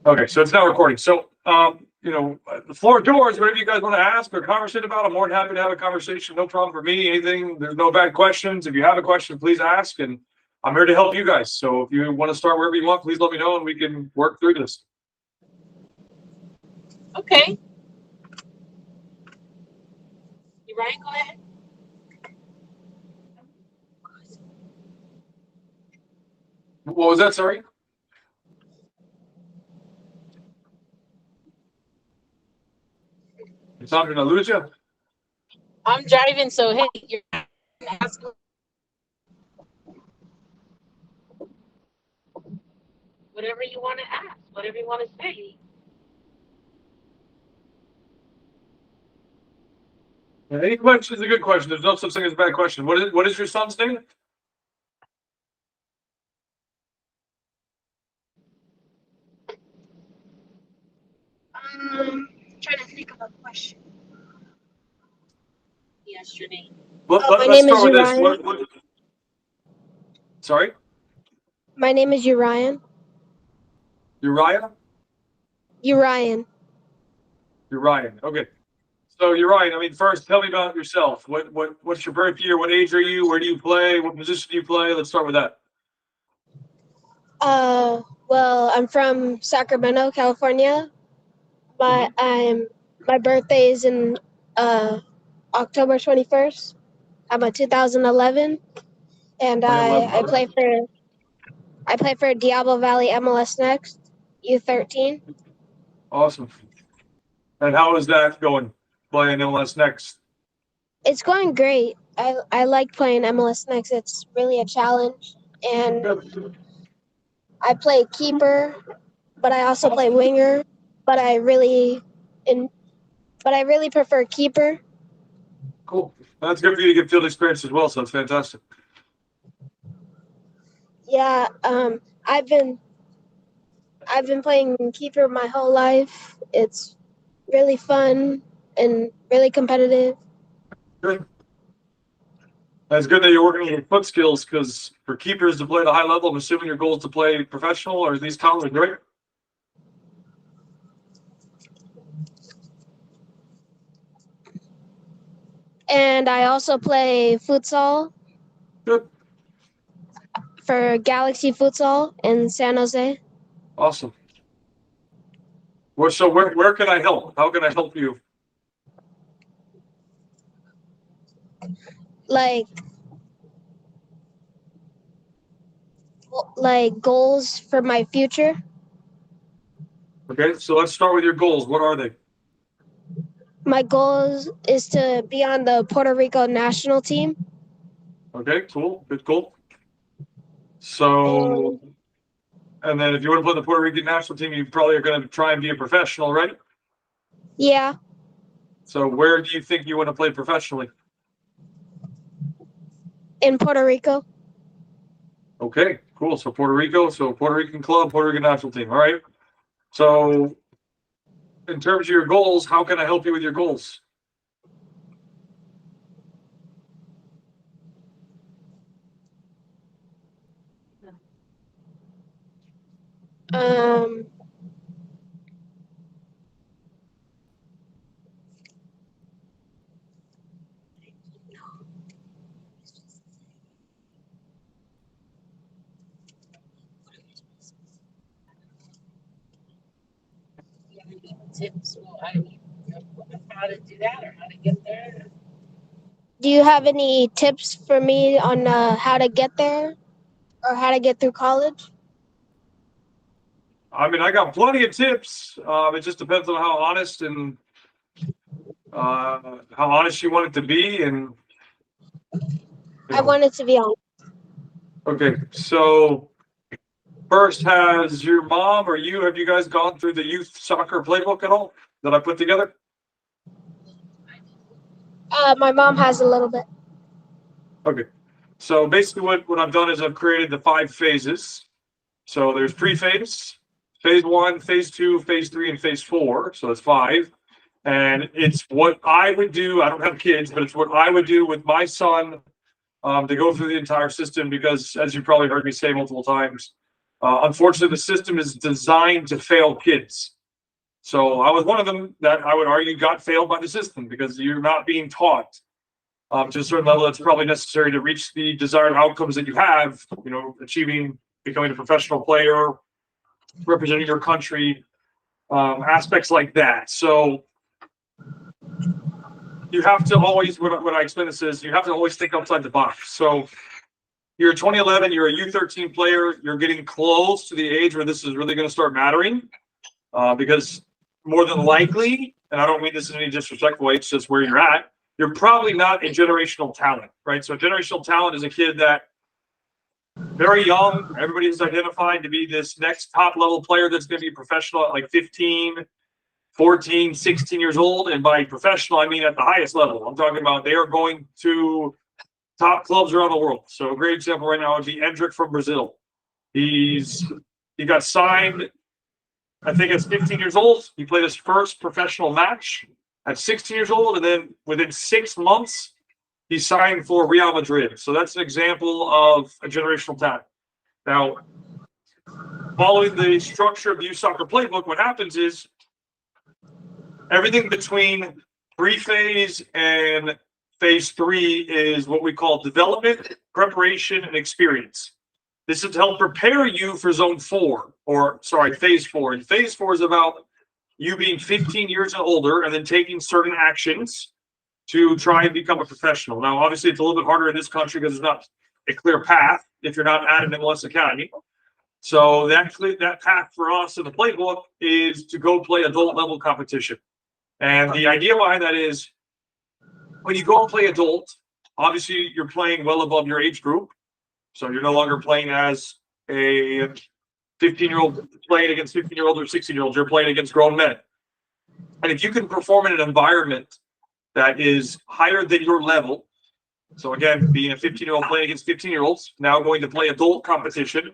Okay, so it's now recording. So, the floor is yours. Whatever you guys want to ask or conversate about, I'm more than happy to have a conversation. No problem for me. Anything, there's no bad questions. If you have a question, please ask, and I'm here to help you guys. So, if you want to start wherever you want, please let me know, and we can work through this. Okay. You Ryan, go ahead. What was that? Sorry. Cassandra, did I lose you? I'm driving, so hey, you're asking whatever you want to ask, whatever you want to say. Any question is a good question. There's no such thing as a bad question. What is your son's name? Trying to think of a question. Yes, your name. Let's name is start with this. Uriah. Sorry, My name is Uriah. Uriah. Uriah. Uriah. Okay. So Uriah, I mean, first tell me about yourself. What's your birth year? What age are you? Where do you play? What position do you play? Let's start with that. Well, I'm from Sacramento, California. My birthday is in October 21st. I'm a 2011, and I 2011. play for Diablo Valley MLS Next U13. Awesome. And how is that going? Playing MLS next. It's going great. I like playing MLS Next. It's really a challenge, and Good. I play keeper, but I also play Awesome. winger. But I really in but I really prefer keeper. Cool. That's good for you to get field experience as well. So that's fantastic. Yeah, I've been playing keeper my whole life. It's really fun and really competitive. Good. That's good that you're working on your foot skills because for keepers to play at a high level, I'm assuming your goal is to play professional or at least college, right? And I also play futsal Good. for Galaxy Futsal in San Jose. Awesome. Where can I help? How can I help you? Like goals for my future. Okay, so let's start with your goals. What are they? My goal is to be on the Puerto Rico national team. Okay, cool. Good goal. And So, and then if you want to play the Puerto Rican national team, you probably are going to try and be a professional, right? yeah, So, where do you think you want to play professionally? in Puerto Rico. Okay, cool. So, Puerto Rico, so Puerto Rican club, Puerto Rican national team. All right. So, in terms of your goals, how can I help you with your goals? Um, You have any tips? Well, I mean, how to do that or how to get there? do you have any tips for me on how to get there or how to get through college? I mean, I got plenty of tips. It just depends on how honest you want it to be, and I wanted to be on. Okay, so first, has your mom or have you guys gone through the youth soccer playbook at all that I put together? My mom has a little bit. Okay, so basically what I've done is I've created the 5 phases. So there's pre-phase, phase 1, phase 2, phase 3, and phase 4. So that's 5. And it's what I would do. I don't have kids, but it's what I would do with my son to go through the entire system because, as you probably heard me say multiple times, Unfortunately, the system is designed to fail kids. So I was one of them that I would argue got failed by the system because you're not being taught to a certain level that's probably necessary to reach the desired outcomes that you have, achieving, becoming a professional player, representing your country, aspects like that. So you have to always, when I explain this is, you have to always think outside the box. So you're 2011, you're a U13 player, you're getting close to the age where this is really going to start mattering because more than likely, and I don't mean this in any disrespectful way, it's just where you're at, you're probably not a generational talent, right? So a generational talent is a kid that very young, everybody is identified to be this next top level player that's going to be professional at like 15, 14, 16 years old. And by professional, I mean at the highest level. I'm talking about they are going to top clubs around the world. So a great example right now would be Endrick from Brazil. He got signed, I think at 15 years old. He played his first professional match at 16 years old. And then within 6 months, he signed for Real Madrid. So that's an example of a generational talent. Now, following the structure of the youth soccer playbook, what happens is everything between pre-phase and phase 3 is what we call development, preparation, and experience. This is to help prepare you for phase 4. And phase 4 is about you being 15 years and older and then taking certain actions to try and become a professional. Now, obviously, it's a little bit harder in this country because there's not a clear path if you're not at an MLS academy. So that path for us in the playbook is to go play adult level competition. And the idea behind that is when you go and play adult, obviously you're playing well above your age group. So you're no longer playing as a 15-year-old playing against 15-year-olds or 16-year-olds. You're playing against grown men. And if you can perform in an environment that is higher than your level, so again, being a 15-year-old playing against 15-year-olds, now going to play adult competition,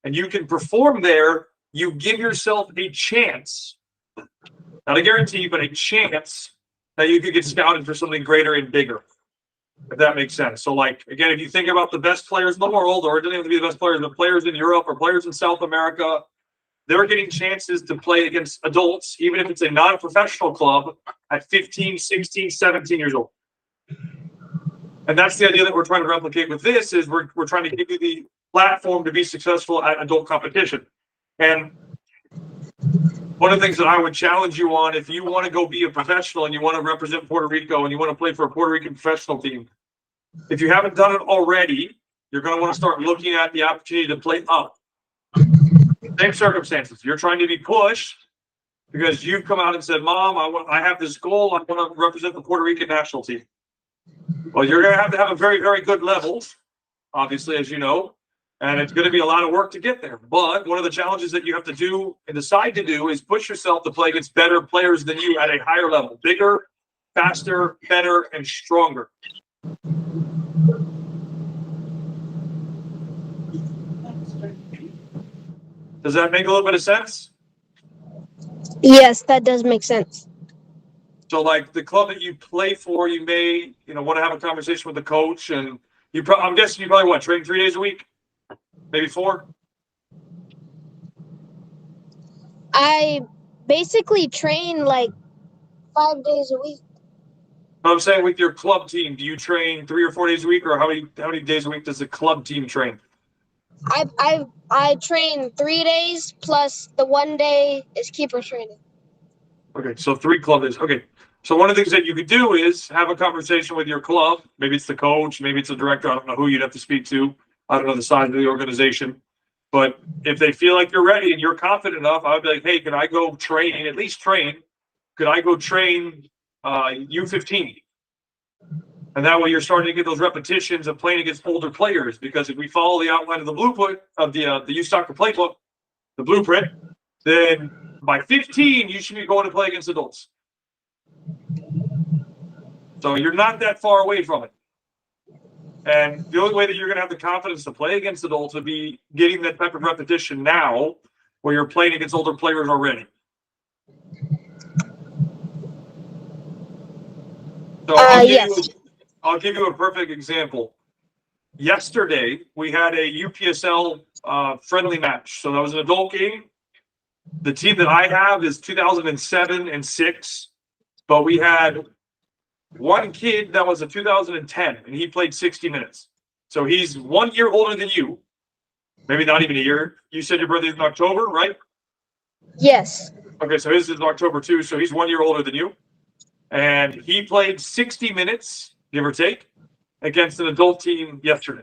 and you can perform there, you give yourself a chance, not a guarantee, but a chance that you could get scouted for something greater and bigger, if that makes sense. So like, again, if you think about the best players in the world, or it doesn't have to be the best players, but players in Europe or players in South America, they're getting chances to play against adults, even if it's a non-professional club, at 15, 16, 17 years old. And that's the idea that we're trying to replicate with this is we're trying to give you the platform to be successful at adult competition. And one of the things that I would challenge you on, if you want to go be a professional and you want to represent Puerto Rico and you want to play for a Puerto Rican professional team, if you haven't done it already, you're going to want to start looking at the opportunity to play up. Same circumstances. You're trying to be pushed because you've come out and said, Mom, I have this goal. I want to represent the Puerto Rican national team. Well, you're going to have a very, very good level, obviously, as you know, and it's going to be a lot of work to get there. But one of the challenges that you have to do and decide to do is push yourself to play against better players than you at a higher level, bigger, faster, better, and stronger. Does that make a little bit of sense? Yes, that does make sense. So, like the club that you play for, you may, want to have a conversation with the coach, and I'm guessing you probably train 3 days a week, maybe 4. I basically train like 5 days a week. But I'm saying with your club team, do you train 3 or 4 days a week, or how many days a week does the club team train? I train 3 days plus the 1 day is keeper training. Okay, so 3 club days. Okay, so one of the things that you could do is have a conversation with your club. Maybe it's the coach, maybe it's the director. I don't know who you'd have to speak to. I don't know the size of the organization. But if they feel like you're ready and you're confident enough, I would be like, hey, can I go train, at least train? Could I go train U15? And that way you're starting to get those repetitions of playing against older players. Because if we follow the outline of the blueprint of the youth soccer playbook, the blueprint, then by 15, you should be going to play against adults. So you're not that far away from it. And the only way that you're going to have the confidence to play against adults would be getting that type of repetition now where you're playing against older players already. So I'll give you a perfect example. Yesterday, we had a UPSL friendly match. So that was an adult game. The team that I have is 2007 and 6, but we had one kid that was a 2010, and he played 60 minutes. So he's 1 year older than you. Maybe not even a year. You said your birthday's in October, right? Yes. Okay, so his is October too. So he's 1 year older than you. And he played 60 minutes, give or take, against an adult team yesterday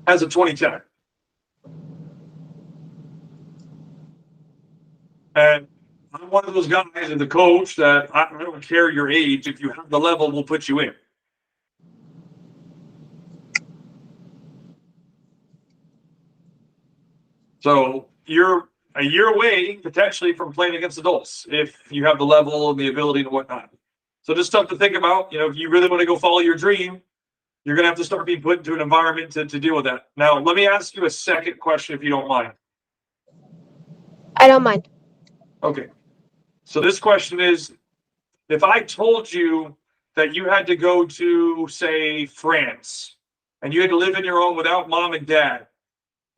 as a 2010. And I'm one of those guys as the coach that I don't care your age. If you have the level, we'll put you in. So you're a year away potentially from playing against adults if you have the level and the ability and whatnot. So just stuff to think about. You know, if you really want to go follow your dream, you're going to have to start being put into an environment to deal with that. Now, let me ask you a second question if you don't mind. I don't mind. Okay. So this question is, if I told you that you had to go to, say, France, and you had to live in your own without mom and dad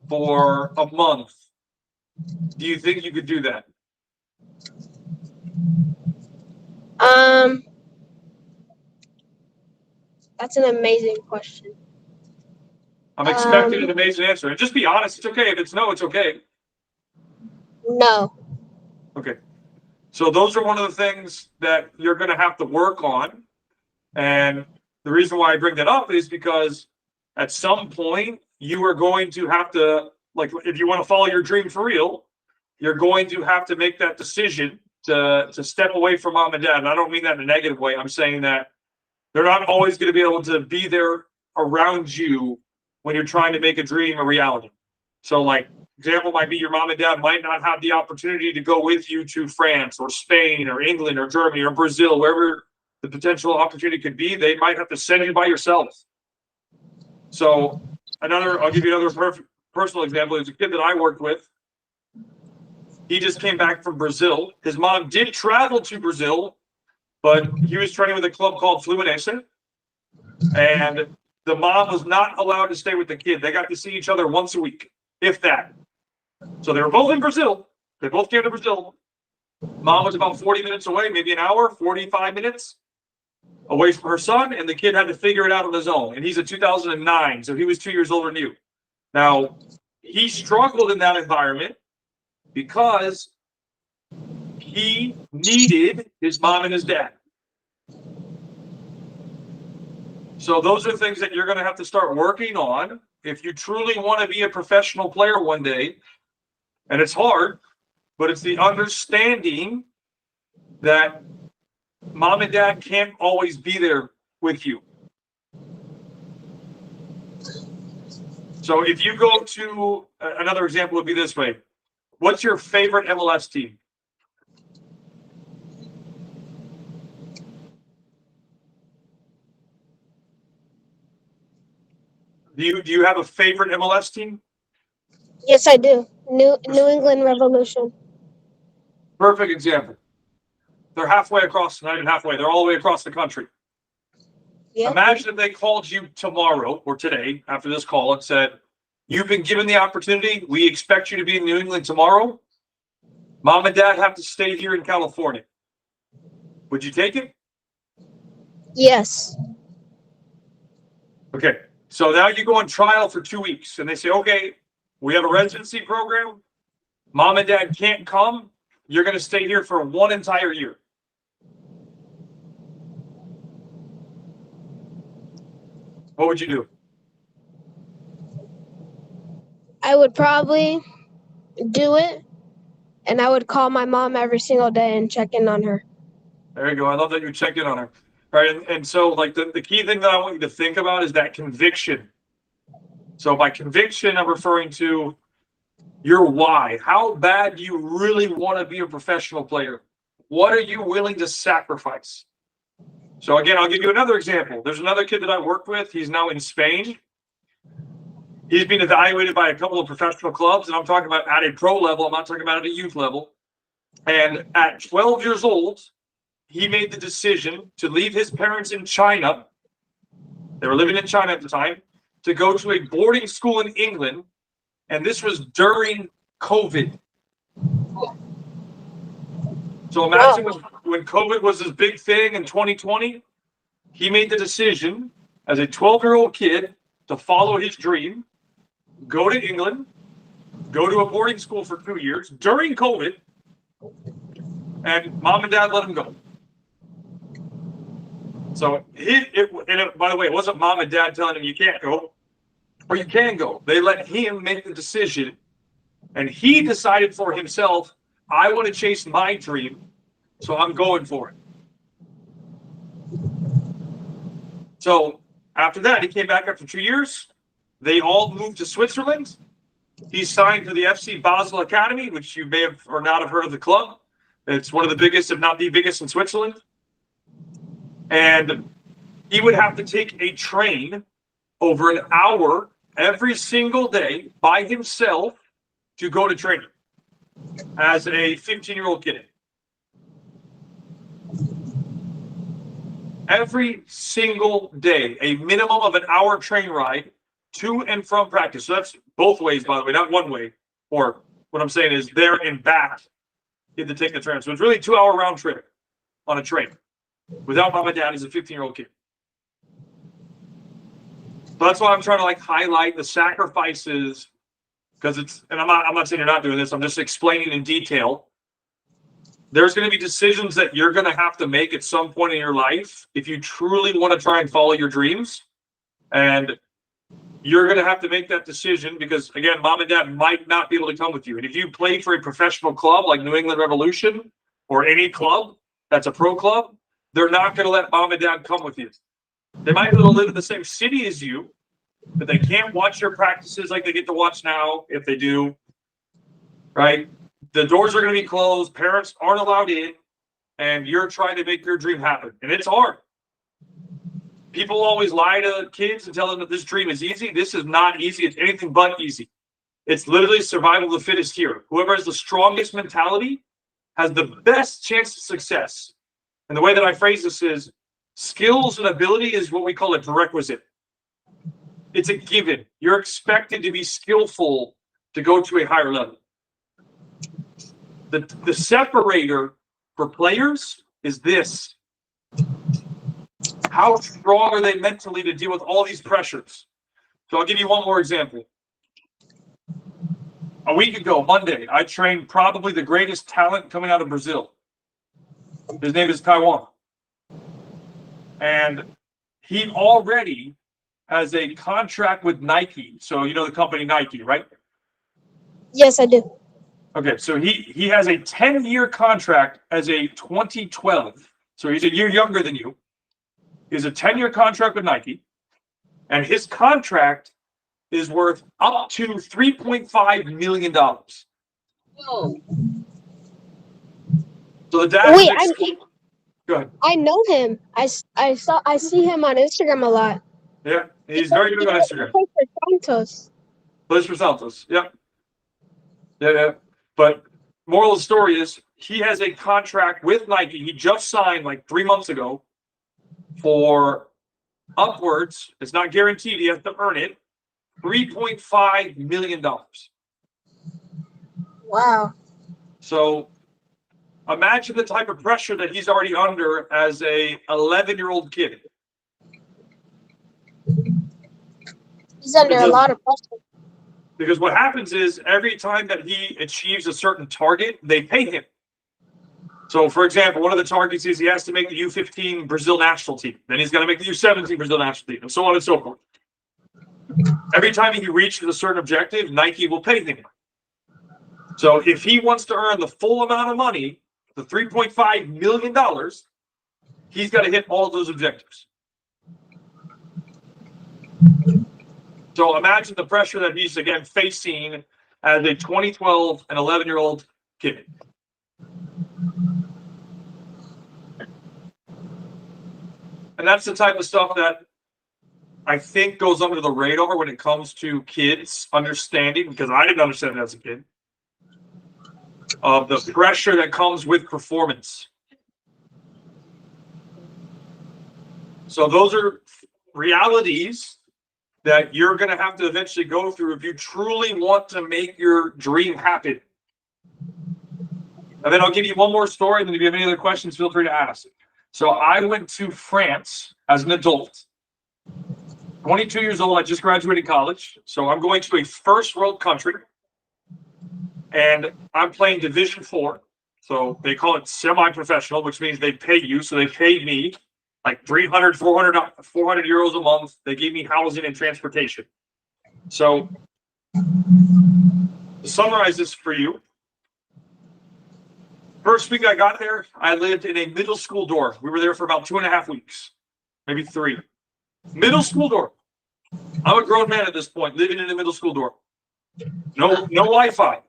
for a month, do you think you could do that? That's an amazing question. I'm expecting an amazing answer. And just be honest. It's okay. If it's no, it's okay. No. Okay. So those are one of the things that you're going to have to work on. And the reason why I bring that up is because at some point you are going to have to, like, if you want to follow your dream for real, you're going to have to make that decision to step away from mom and dad. And I don't mean that in a negative way. I'm saying that they're not always going to be able to be there around you when you're trying to make a dream a reality. So, like, example might be your mom and dad might not have the opportunity to go with you to France or Spain or England or Germany or Brazil, wherever the potential opportunity could be. They might have to send you by yourself. So I'll give you another personal example. There's a kid that I worked with. He just came back from Brazil. His mom did travel to Brazil, but he was training with a club called Fluminense. And the mom was not allowed to stay with the kid. They got to see each other once a week, if that. So they were both in Brazil. They both came to Brazil. Mom was about 40 minutes away, maybe an hour, 45 minutes away from her son, and the kid had to figure it out on his own. And he's a 2009, so he was 2 years older than you. Now, he struggled in that environment because he needed his mom and his dad. So those are things that you're going to have to start working on if you truly want to be a professional player one day. And it's hard, but it's the understanding that mom and dad can't always be there with you. So if you go to, another example would be this way. What's your favorite MLS team? Do you have a favorite MLS team? Yes, I do. New England Revolution. Perfect example. They're halfway across, not even halfway, they're all the way across the country. Yep. Imagine if they called you tomorrow or today after this call and said, you've been given the opportunity. We expect you to be in New England tomorrow. Mom and dad have to stay here in California. Would you take it? Yes. Okay. So now you go on trial for 2 weeks and they say, okay, we have a residency program. Mom and dad can't come. You're going to stay here for 1 entire year. What would you do? I would probably do it, and I would call my mom every single day and check in on her. There you go. I love that you checked in on her. All right. And so, like, the key thing that I want you to think about is that conviction. So by conviction, I'm referring to your why. How bad do you really want to be a professional player? What are you willing to sacrifice? So again, I'll give you another example. There's another kid that I worked with. He's now in Spain. He's been evaluated by a couple of professional clubs, and I'm talking about at a pro level. I'm not talking about at a youth level. And at 12 years old, he made the decision to leave his parents in China. They were living in China at the time, to go to a boarding school in England, and this was during COVID. So imagine when COVID was this big thing in 2020, he made the decision as a 12-year-old kid to follow his dream, go to England, go to a boarding school for 2 years during COVID, and mom and dad let him go. So by the way, it wasn't mom and dad telling him you can't go or you can go. They let him make the decision, and he decided for himself, I want to chase my dream, so I'm going for it. So after that, he came back after 2 years. They all moved to Switzerland. He signed for the FC Basel Academy, which you may have or not have heard of the club. It's one of the biggest, if not the biggest, in Switzerland. And he would have to take a train over an hour every single day by himself to go to training as a 15-year-old kid. Every single day, a minimum of an hour train ride to and from practice. So that's both ways, by the way, not one way. Or what I'm saying is there and back. You had to take the train. So it's really a 2-hour round trip on a train without mom and dad as a 15-year-old kid. So that's why I'm trying to highlight the sacrifices, because and I'm not saying you're not doing this. I'm just explaining in detail. There's going to be decisions that you're going to have to make at some point in your life if you truly want to try and follow your dreams. And you're going to have to make that decision because, again, mom and dad might not be able to come with you. And if you play for a professional club like New England Revolution or any club that's a pro club, they're not going to let mom and dad come with you. They might be able to live in the same city as you, but they can't watch your practices like they get to watch now if they do, right? The doors are going to be closed. Parents aren't allowed in, and you're trying to make your dream happen. And it's hard. People always lie to kids and tell them that this dream is easy. This is not easy. It's anything but easy. It's literally survival of the fittest here. Whoever has the strongest mentality has the best chance of success. And the way that I phrase this is skills and ability is what we call a prerequisite. It's a given. You're expected to be skillful to go to a higher level. The separator for players is this. How strong are they mentally to deal with all these pressures? So I'll give you one more example. A week ago, Monday, I trained probably the greatest talent coming out of Brazil. His name is Taiwan. And he already has a contract with Nike. So you know the company Nike, right? Yes, I do. Okay, so he has a 10-year contract as a 2012. So he's a year younger than you. He has a 10-year contract with Nike. And his contract is worth up to $3.5 million. Whoa. So the dad Wait, go ahead. I know him. I see him on Instagram a lot. Yeah, he's very big on Instagram. He plays for Santos. Plays for Santos. Yep. Yeah. But moral of the story is he has a contract with Nike. He just signed 3 months ago for upwards. It's not guaranteed. He has to earn it. $3.5 million. Wow. So imagine the type of pressure that he's already under as a 11-year-old kid. He's under a lot of pressure. Because what happens is every time that he achieves a certain target, they pay him. So, for example, one of the targets is he has to make the U15 Brazil national team. Then he's got to make the U17 Brazil national team, and so on and so forth. Every time he reaches a certain objective, Nike will pay him. So if he wants to earn the full amount of money, the $3.5 million, he's got to hit all of those objectives. So imagine the pressure that he's, again, facing as a 2012 and 11-year-old kid. And that's the type of stuff that I think goes under the radar when it comes to kids understanding, because I didn't understand it as a kid, of the pressure that comes with performance. So those are realities that you're going to have to eventually go through if you truly want to make your dream happen. And then I'll give you one more story, and then if you have any other questions, feel free to ask. So I went to France as an adult. 22 years old, I just graduated college. So I'm going to a first world country, and I'm playing Division 4. So they call it semi-professional, which means they pay you. So they paid me like 300, 400 euros a month. They gave me housing and transportation. So to summarize this for you, first week I got there, I lived in a middle school dorm. We were there for about 2.5 weeks, maybe 3. Middle school dorm. I'm a grown man at this point, living in a middle school dorm. No Wi-Fi.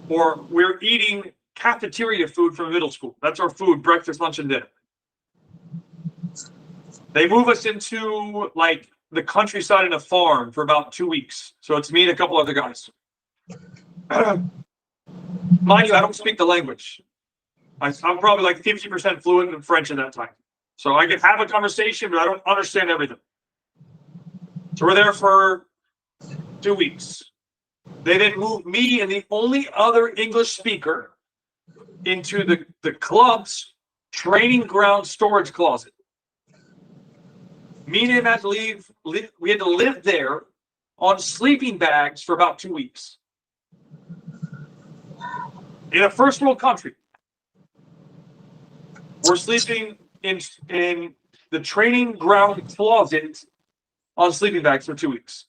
We're eating cafeteria food from middle school. That's our food, breakfast, lunch, and dinner. They move us into like the countryside and a farm for about 2 weeks. So it's me and a couple other guys. Mind you, I don't speak the language. I'm probably like 50% fluent in French at that time. So I can have a conversation, but I don't understand everything. So we're there for 2 weeks. They then moved me and the only other English speaker into the club's training ground storage closet. Me and him had to leave. We had to live there on sleeping bags for about 2 weeks. In a first world country. We're sleeping in the training ground closet on sleeping bags for 2 weeks.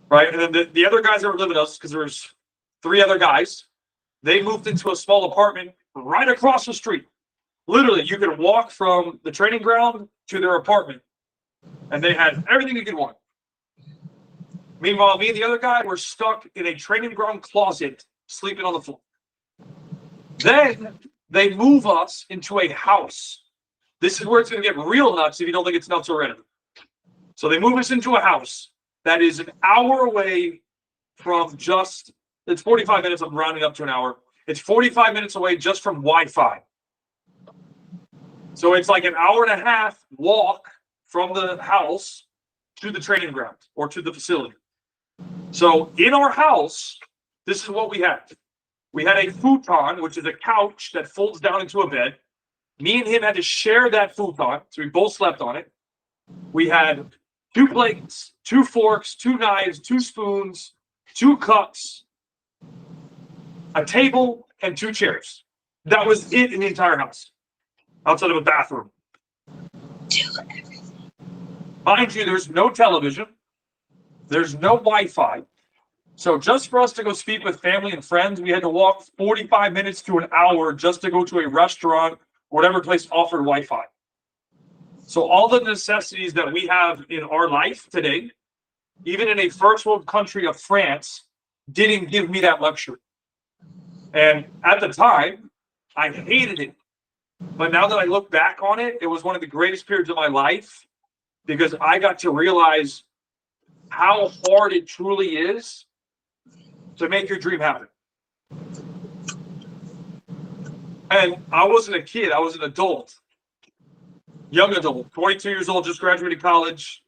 Right? And then the other guys that were living with us, because there was 3 other guys, they moved into a small apartment right across the street. Literally, you could walk from the training ground to their apartment, and they had everything you could want. Meanwhile, me and the other guy were stuck in a training ground closet, sleeping on the floor. Then they move us into a house. This is where it's going to get real nuts if you don't think it's nuts already. So they move us into a house that is an hour away from it's 45 minutes, I'm rounding up to an hour. It's 45 minutes away just from Wi-Fi. So it's like an hour and a half walk from the house to the training ground or to the facility. So in our house, this is what we had. We had a futon, which is a couch that folds down into a bed. Me and him had to share that futon, so we both slept on it. We had 2 plates, 2 forks, 2 knives, 2 spoons, 2 cups, a table, and 2 chairs. That was it in the entire house, outside of a bathroom. Mind you, there's no television. There's no Wi-Fi. So just for us to go speak with family and friends, we had to walk 45 minutes to an hour just to go to a restaurant or whatever place offered Wi-Fi. So all the necessities that we have in our life today, even in a first world country of France, didn't give me that luxury. And at the time, I hated it. But now that I look back on it, it was one of the greatest periods of my life because I got to realize how hard it truly is to make your dream happen. And I wasn't a kid, I was an adult. Young adult, 22 years old, just graduated college.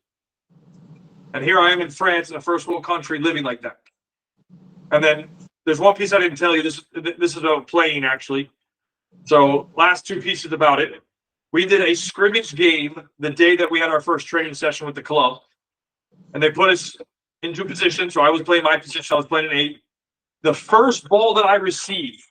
And here I am in France in a first world country living like that. And then there's one piece I didn't tell you. This is about playing, actually. So last 2 pieces about it. We did a scrimmage game the day that we had our first training session with the club. And they put us into position. So I was playing my position. I was playing an 8. The first ball that I received,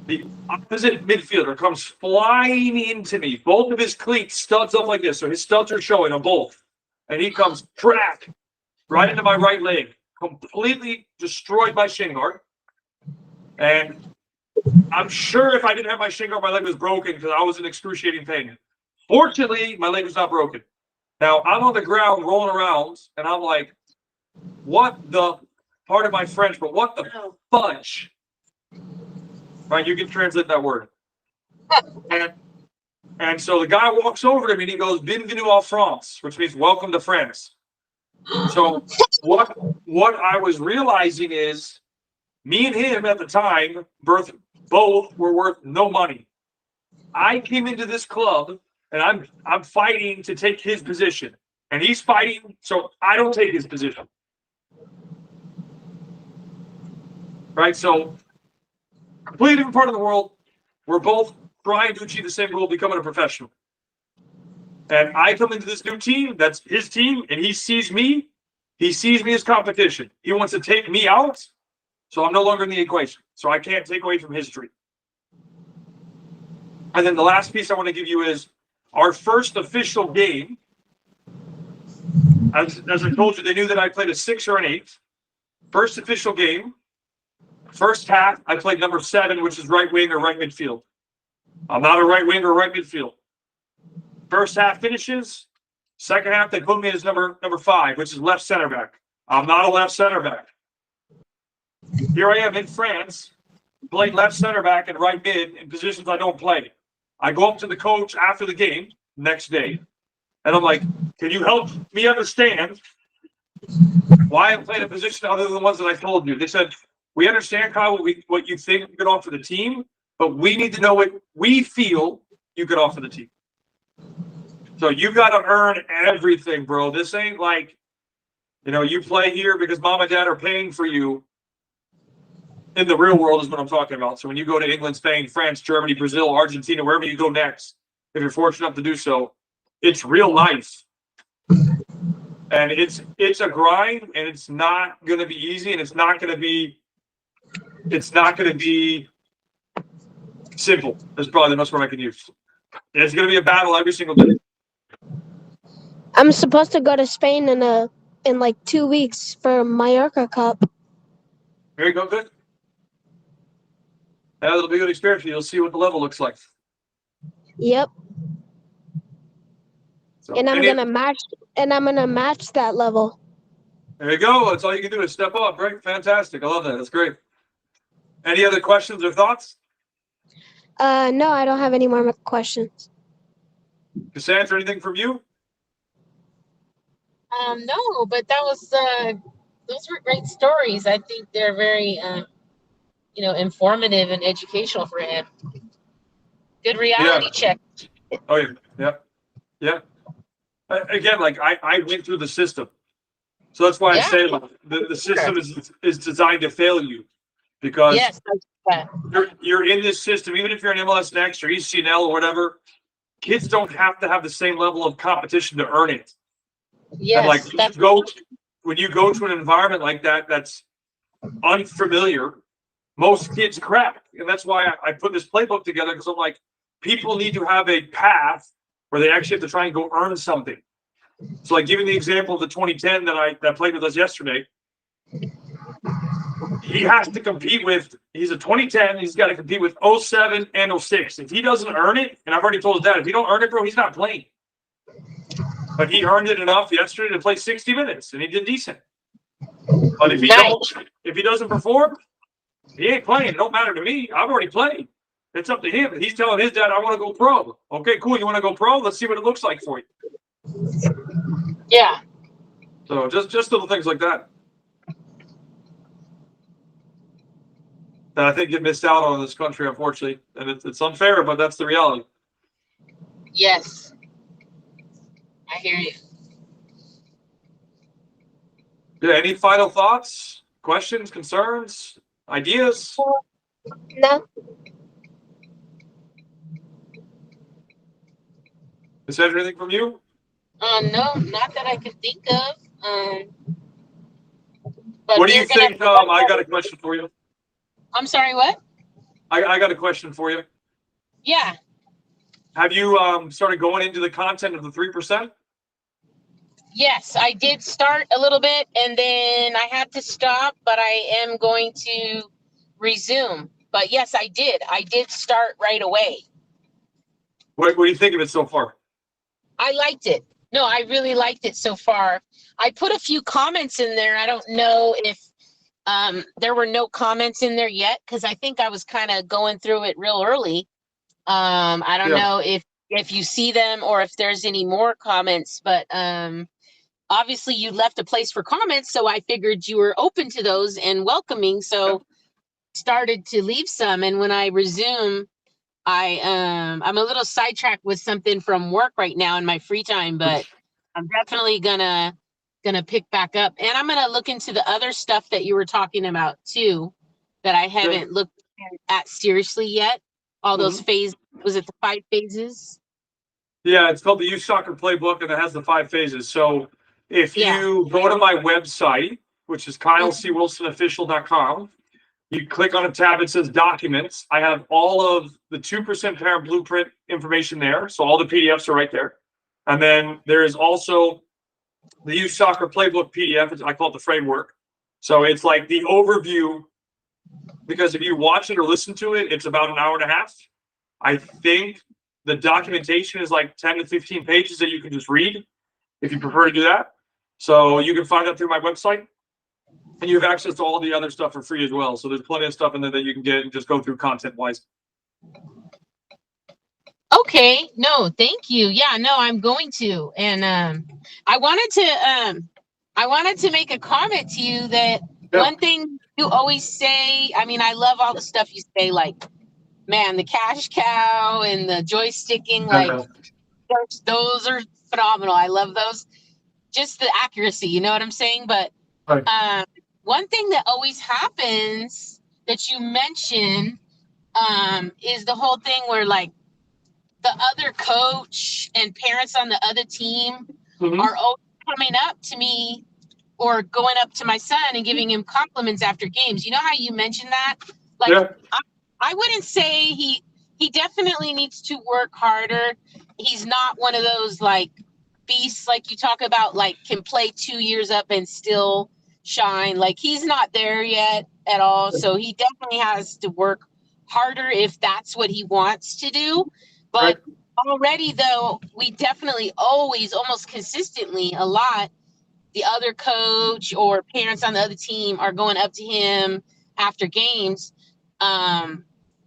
the opposite midfielder comes flying into me. Both of his cleats studs up like this. So his studs are showing on both. And he comes crack right into my right leg. Completely destroyed my shin guard. And I'm sure if I didn't have my shin guard, my leg was broken because I was in excruciating pain. Fortunately, my leg was not broken. Now, I'm on the ground rolling around, and I'm like, what the, pardon my French, but what the fudge? Right, you can translate that word. And so the guy walks over to me, and he goes, Bienvenue en France, which means welcome to France. So what I was realizing is me and him at the time, both were worth no money. I came into this club and I'm fighting to take his position, and he's fighting so I don't take his position. Right? So, completely different part of the world. We're both trying to achieve the same goal, becoming a professional. And I come into this new team, that's his team, and he sees me as competition. He wants to take me out, so I'm no longer in the equation. So I can't take away from his dream. And then the last piece I want to give you is our first official game. As I told you, they knew that I played a 6 or an 8. First official game. First half, I played number 7, which is right wing or right midfield. I'm not a right wing or right midfield. First half finishes. Second half, they put me as number 5, which is left center back. I'm not a left center back. Here I am in France, playing left center back and right mid in positions I don't play. I go up to the coach after the game next day, and I'm like, can you help me understand why I'm playing a position other than the ones that I told you? They said, we understand, Kyle, what you think you could offer the team, but we need to know what we feel you could offer the team. So you got to earn everything, bro. This ain't like, you play here because mom and dad are paying for you. In the real world is what I'm talking about. So when you go to England, Spain, France, Germany, Brazil, Argentina, wherever you go next, if you're fortunate enough to do so, it's real life. And it's a grind, and it's not going to be easy, and it's not going to be simple. That's probably the most word I can use. It's going to be a battle every single day. I'm supposed to go to Spain in like 2 weeks for Mallorca Cup. There you go, good. Yeah, it'll be a good experience. You'll see what the level looks like. Yep. So, And I'm gonna match that level. There you go. That's all you can do is step up, right? Fantastic. I love that. That's great. Any other questions or thoughts? No, I don't have any more questions. Cassandra, anything from you? No, but those were great stories. I think they're very informative and educational for him. Good reality check. Oh yeah. Again, like I went through the system, so that's why I say the system is designed to fail you, because you're in this system. Even if you're in MLS Next or ECNL or whatever, kids don't have to have the same level of competition to earn it. Yes, and when you go to an environment like that that's unfamiliar, most kids crack. And that's why I put this playbook together, because I'm like, people need to have a path where they actually have to try and go earn something. So, like, giving the example of the 2010 that played with us yesterday, he has to compete with, he's a 2010, he's got to compete with 07 and 06. If he doesn't earn it, and I've already told his dad, if he don't earn it, bro, he's not playing. But he earned it enough yesterday to play 60 minutes, and he did decent. But if he doesn't perform, he ain't playing. It don't matter to me. I've already played. It's up to him. He's telling his dad, I want to go pro. Okay, cool. You want to go pro? Let's see what it looks like for you. Yeah. So just little things like that I think get missed out on in this country, unfortunately. And it's unfair, but that's the reality. Yes. I hear you. Yeah, any final thoughts, questions, concerns, ideas? No. Is there anything from you? No, not that I can think of. But What do you think? I got a question for you. I'm sorry, what? I got a question for you. Yeah. Have you started going into the content of the 3%? Yes, I did start a little bit, and then I had to stop, but I am going to resume. But yes, I did. I did start right away. What do you think of it so far? I liked it. No, I really liked it so far. I put a few comments in there. I don't know if there were no comments in there yet, because I think I was kind of going through it real early. I don't know if you see them or if there's any more comments, but obviously you left a place for comments, so I figured you were open to those and welcoming, so started to leave some. And when I resume I'm a little sidetracked with something from work right now in my free time, but I'm definitely gonna pick back up, and I'm gonna look into the other stuff that you were talking about too, that I Yeah. haven't looked at seriously yet. All those Mhm. phases, was it the 5 phases? Yeah, it's called the Youth Soccer Playbook, and it has the 5 phases. So if Yeah. you go to my website, which is Mhm. kylecwilsonofficial.com, you click on a tab that says Documents. I have all of the 2% Parent Blueprint information there. So all the PDFs are right there. And then there is also the Youth Soccer Playbook PDF. I call it the framework. So it's like the overview, because if you watch it or listen to it, it's about an hour and a half. I think the documentation is like 10 to 15 pages that you can just read if you prefer to do that. So you can find that through my website, and you have access to all the other stuff for free as well. So there's plenty of stuff in there that you can get and just go through content wise. Okay. No, thank you. Yeah, no, I'm going to. And I wanted to I wanted to make a comment to you that Yeah. one thing you always say, I mean, I love all the stuff you say, like, man, the cash cow and the joysticking, like those are phenomenal. I love those. Just the accuracy, you know what I'm saying? But Right. um one thing that always happens that you mention is the whole thing where like the other coach and parents on the other team Mhm. are always coming up to me or going up to my son and giving him compliments after games. You know how you mentioned that? Like Yeah. I wouldn't say he definitely needs to work harder. He's not one of those like beasts like you talk about, like can play 2 years up and still shine. Like he's not there yet at all. So he definitely has to work harder if that's what he wants to do. Right. But already though, we definitely always almost consistently a lot the other coach or parents on the other team are going up to him after games.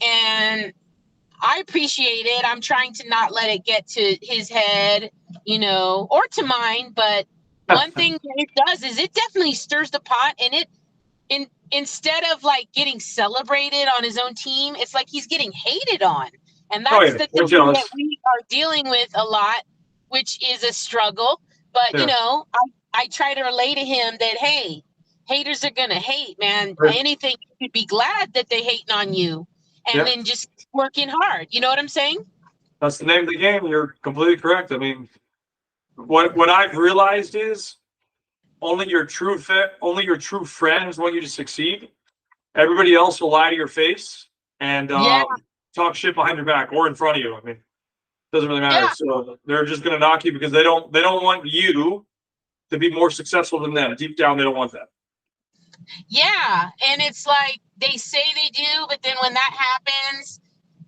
And I appreciate it. I'm trying to not let it get to his head, you know, or to mine. But one thing that it does is it definitely stirs the pot, and instead of like getting celebrated on his own team, it's like he's getting hated on. And Oh that's yeah, the we're thing that jealous. we are dealing with a lot, which is a struggle. But you Yeah. know, I try to relay to him that hey, haters are gonna hate, man. Right. Anything, you should be glad that they hating on you and Yeah. then just working hard. You know what I'm saying? That's the name of the game. You're completely correct. I mean, what I've realized is only your true friends want you to succeed. Everybody else will lie to your face and Yeah, talk shit behind your back or in front of you. I mean, doesn't really matter. yeah, So they're just going to knock you because they don't want you to be more successful than them. Deep down, they don't want that. yeah. And it's like they say they do, but then when that happens,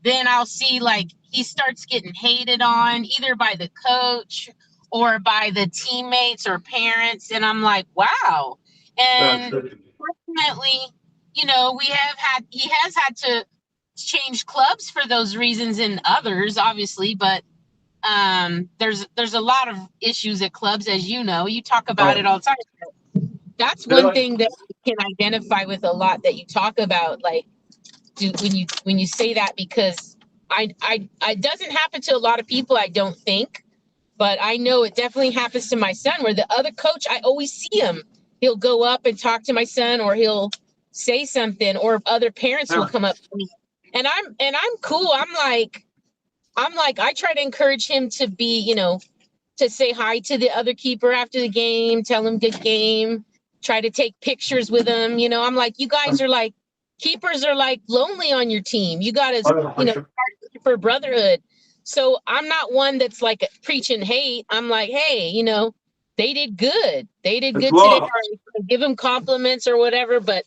then I'll see like he starts getting hated on either by the coach or by the teammates or parents. And I'm like, wow. And Sure. fortunately, you know, he has had to change clubs for those reasons and others, obviously, but there's a lot of issues at clubs, as you know. You talk about Right. it all the time. That's one Yeah. thing that I can identify with a lot that you talk about, like when you say that, because I doesn't happen to a lot of people, I don't think, but I know it definitely happens to my son, where the other coach, I always see him, he'll go up and talk to my son, or he'll say something, or other parents will Yeah. come up to me, and I'm cool. I'm like I try to encourage him to be, you know, to say hi to the other keeper after the game, tell him good game, try to take pictures with him. You know, I'm like, you guys are like, keepers are like lonely on your team. You got to, you For know, sure. for brotherhood. So I'm not one that's like preaching hate. I'm like, hey, you know, they did good. They did It's good today. love. Or give them compliments or whatever. But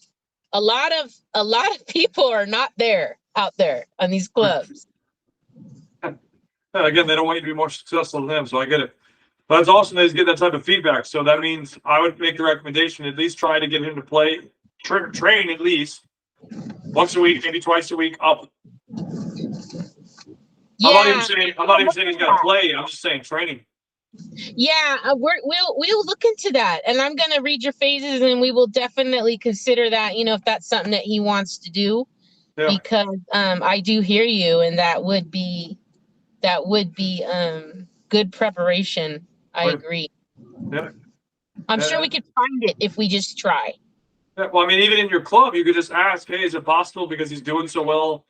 a lot of people are not there out there on these clubs. Yeah, again, they don't want you to be more successful than them, so I get it. But it's awesome that he's getting that type of feedback. So that means I would make the recommendation, at least try to get him to play, train at least once a week, maybe twice a week. Up. Yeah, I'm not even saying he's got to play. I'm just saying training. yeah, we'll look into that, and I'm gonna read your phases, and we will definitely consider that. You know, if that's something that he wants to do. Yeah. because I do hear you, and that would be good preparation. I Right. agree. Yeah. I'm Yeah. sure we could find it if we just try. Yeah, well, I mean, even in your club, you could just ask, "Hey, is it possible because he's doing so well?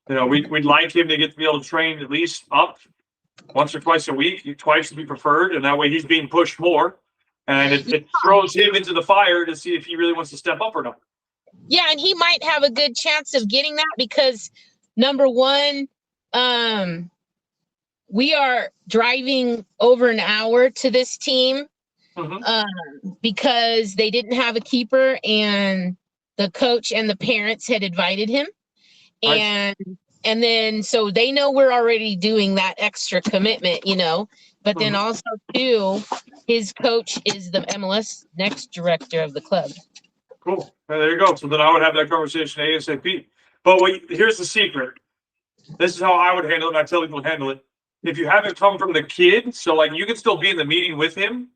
You know, we'd like him to get to be able to train at least up once or twice a week. Twice would be preferred, and that way he's being pushed more, and it throws him into the fire to see if he really wants to step up or not." Yeah, and he might have a good chance of getting that because number one, we are driving over an hour to this team because they didn't have a keeper and the coach and the parents had invited him. Nice. And then so they know we're already doing that extra commitment, you know. But then also too, his coach is the MLS next director of the club. Cool. Well, there you go. So then I would have that conversation ASAP. But here's the secret. This is how I would handle it, and I tell people to handle it. If you have it come from the kid, so like you can still be in the meeting with him,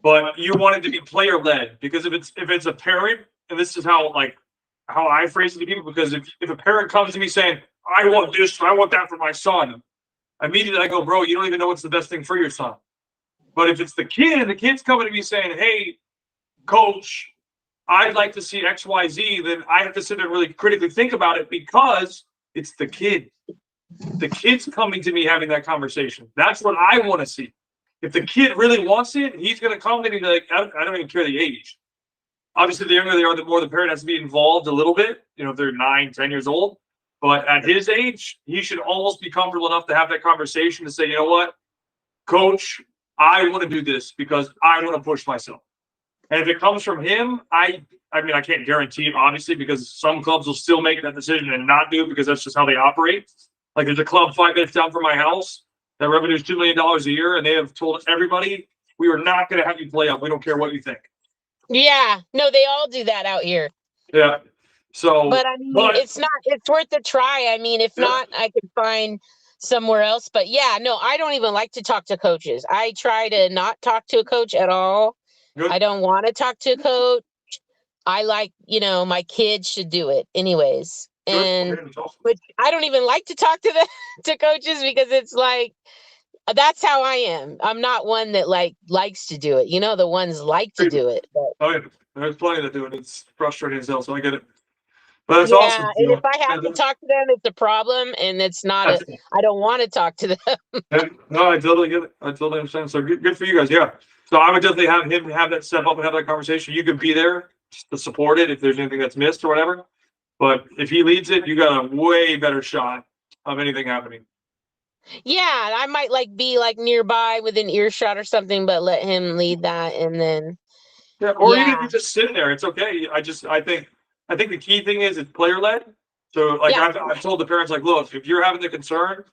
but you want it to be player led. Because if it's a parent, and this is how I phrase it to people, because if a parent comes to me saying, "I want this, I want that for my son," immediately I go, "Bro, you don't even know what's the best thing for your son." But if it's the kid, and the kid's coming to me saying, "Hey, coach, I'd like to see X, Y, Z," then I have to sit there and really critically think about it because it's the kid. The kid's coming to me having that conversation. That's what I want to see. If the kid really wants it, he's going to come to me like, I don't even care the age. Obviously, the younger they are, the more the parent has to be involved a little bit, you know, if they're 9, 10 years old. But at his age, he should almost be comfortable enough to have that conversation to say, "You know what, coach, I want to do this because I want to push myself." And if it comes from him, I mean, I can't guarantee it, obviously, because some clubs will still make that decision and not do it because that's just how they operate. Like there's a club 5 minutes down from my house that revenue is $2 million a year, and they have told everybody, "We are not going to have you play up. We don't care what you think." Yeah, no, they all do that out here. Yeah. So, but I mean, it's worth a try. I mean, if not, I could find somewhere else. But yeah, no, I don't even like to talk to coaches. I try to not talk to a coach at all. Good. I don't want to talk to a coach. I like, you know, my kids should do it anyways. And but I don't even like to talk to to coaches because it's like that's how I am. I'm not one that likes to do it. You know, the ones like to do it. But, oh, yeah. There's plenty that do it. It's frustrating as hell, so I get it. But that's yeah, awesome. and if I have to talk to them, it's a problem, and it's not I don't want to talk to them. Yeah, no, I totally get it. I totally understand. So good for you guys. Yeah. So I would definitely have him have that step up and have that conversation. You can be there to support it if there's anything that's missed or whatever. But if he leads it, you got a way better shot of anything happening. Yeah, I might be nearby within earshot or something, but let him lead that, and then or even if you just sit there, it's okay. I think the key thing is it's player led. So I've told the parents, like, look, if you're having the concern,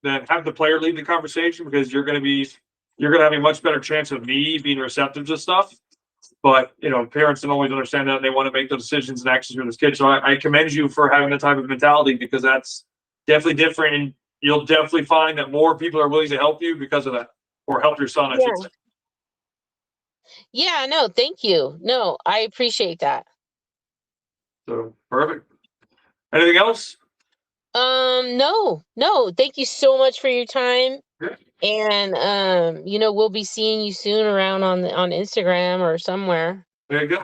then have the player lead the conversation because you're gonna have a much better chance of me being receptive to stuff. But you know, parents don't always understand that, and they want to make the decisions and actions for this kid. So I commend you for having that type of mentality because that's definitely different, and you'll definitely find that more people are willing to help you because of that, or help your son, I should say. Yeah, no, thank you. No, I appreciate that. So perfect. Anything else? No. Thank you so much for your time. Yeah. And you know, we'll be seeing you soon around on Instagram or somewhere. There you go.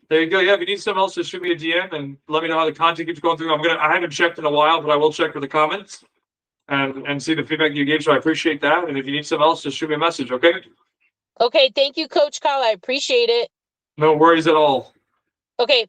There you go. Yeah, if you need something else, just shoot me a DM and let me know how the content keeps going through. I haven't checked in a while, but I will check for the comments and see the feedback you gave. So I appreciate that. And if you need something else, just shoot me a message, okay? Okay, thank you, Coach Kyle. I appreciate it. No worries at all. Okay.